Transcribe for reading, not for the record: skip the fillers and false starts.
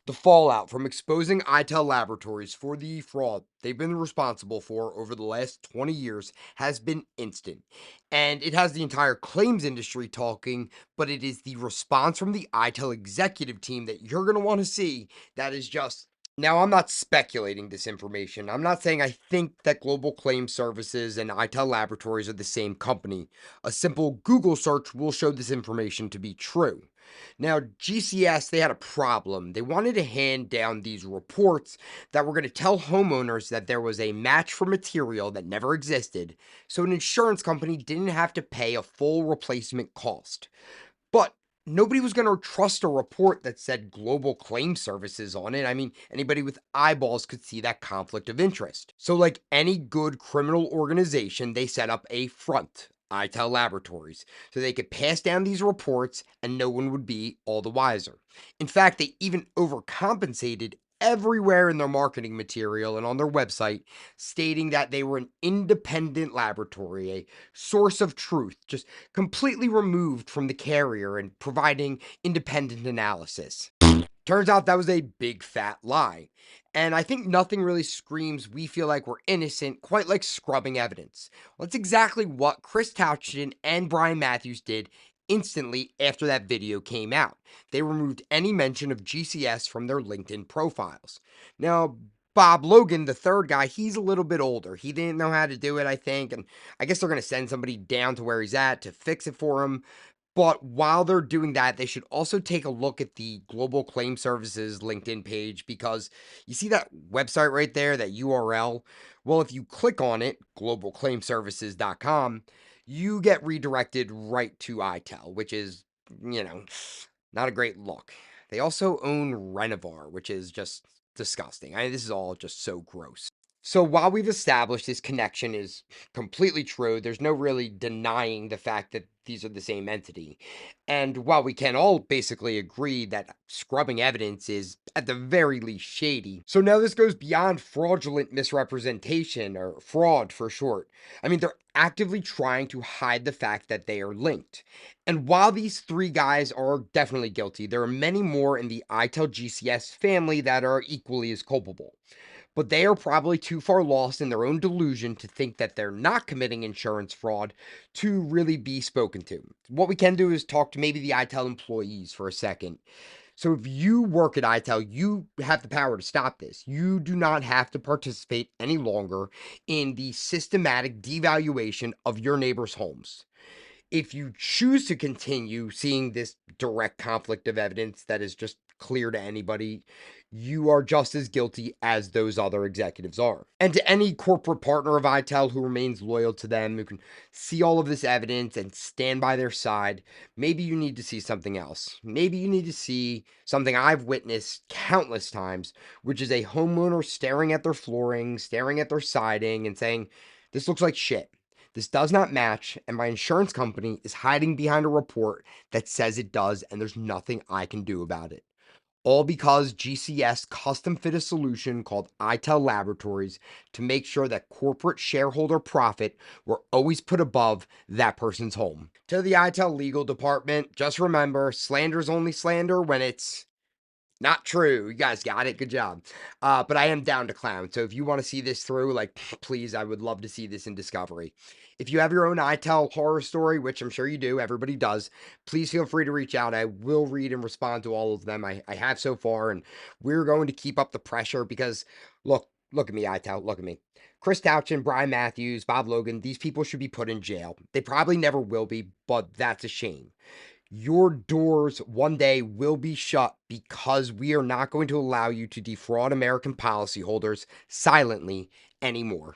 The fallout from exposing Itel Laboratories for the fraud they've been responsible for over the last 20 years has been instant. And it has the entire claims industry talking, but it is the response from the Itel executive team that you're going to want to see that is just. Now, I'm not speculating this information. I'm not saying I think that Global Claims Services and Itel Laboratories are the same company. A simple Google search will show this information to be true. Now, GCS, they had a problem. They wanted to hand down these reports that were going to tell homeowners that there was a match for material that never existed, so an insurance company didn't have to pay a full replacement cost. But nobody was going to trust a report that said Global Claim Services on it. I mean, anybody with eyeballs could see that conflict of interest. So, like any good criminal organization, they set up a front, Itel Laboratories, so they could pass down these reports and no one would be all the wiser. In fact, they even overcompensated everywhere in their marketing material and on their website, stating that they were an independent laboratory, a source of truth, just completely removed from the carrier and providing independent analysis. Turns out that was a big fat lie. And I think nothing really screams we feel like we're innocent quite like scrubbing evidence. Well, that's exactly what Chris Touchton and Brian Matthews did instantly after that video came out. They removed any mention of GCS from their LinkedIn profiles. Now, Bob Logan, the third guy, he's a little bit older. He didn't know how to do it, I think, and I guess they're going to send somebody down to where he's at to fix it for him. But while they're doing that, they should also take a look at the Global Claim Services LinkedIn page because you see that website right there, that URL? Well, if you click on it, globalclaimservices.com, you get redirected right to ITEL, which is, you know, not a great look. They also own Renovar, which is just disgusting. This is all just so gross. So while we've established this connection is completely true, there's no really denying the fact that these are the same entity. And while we can all basically agree that scrubbing evidence is at the very least shady, so now this goes beyond fraudulent misrepresentation, or fraud for short. I mean, they're actively trying to hide the fact that they are linked. And while these three guys are definitely guilty, there are many more in the ITEL GCS family that are equally as culpable, but they are probably too far lost in their own delusion to think that they're not committing insurance fraud to really be spoken to. What we can do is talk to maybe the ITEL employees for a second. So if you work at ITEL, you have the power to stop this. You do not have to participate any longer in the systematic devaluation of your neighbors' homes. If you choose to continue seeing this direct conflict of evidence that is just clear to anybody, you are just as guilty as those other executives are. And to any corporate partner of ITEL who remains loyal to them, who can see all of this evidence and stand by their side, maybe you need to see something else. Maybe you need to see something I've witnessed countless times, which is a homeowner staring at their flooring, staring at their siding, and saying, "This looks like shit. This does not match, and my insurance company is hiding behind a report that says it does, and there's nothing I can do about it." All because GCS custom fit a solution called Itel Laboratories to make sure that corporate shareholder profit were always put above that person's home. To the Itel legal department, just remember, slander is only slander when it's not true. You guys got it. Good job. But I am down to clown. So if you want to see this through, like, please, I would love to see this in Discovery. If you have your own ITEL horror story, which I'm sure you do, everybody does, please feel free to reach out. I will read and respond to all of them. I have so far, and we're going to keep up the pressure because, look at me, ITEL, look at me. Chris Touchin, Brian Matthews, Bob Logan, these people should be put in jail. They probably never will be, but that's a shame. Your doors one day will be shut because we are not going to allow you to defraud American policyholders silently anymore.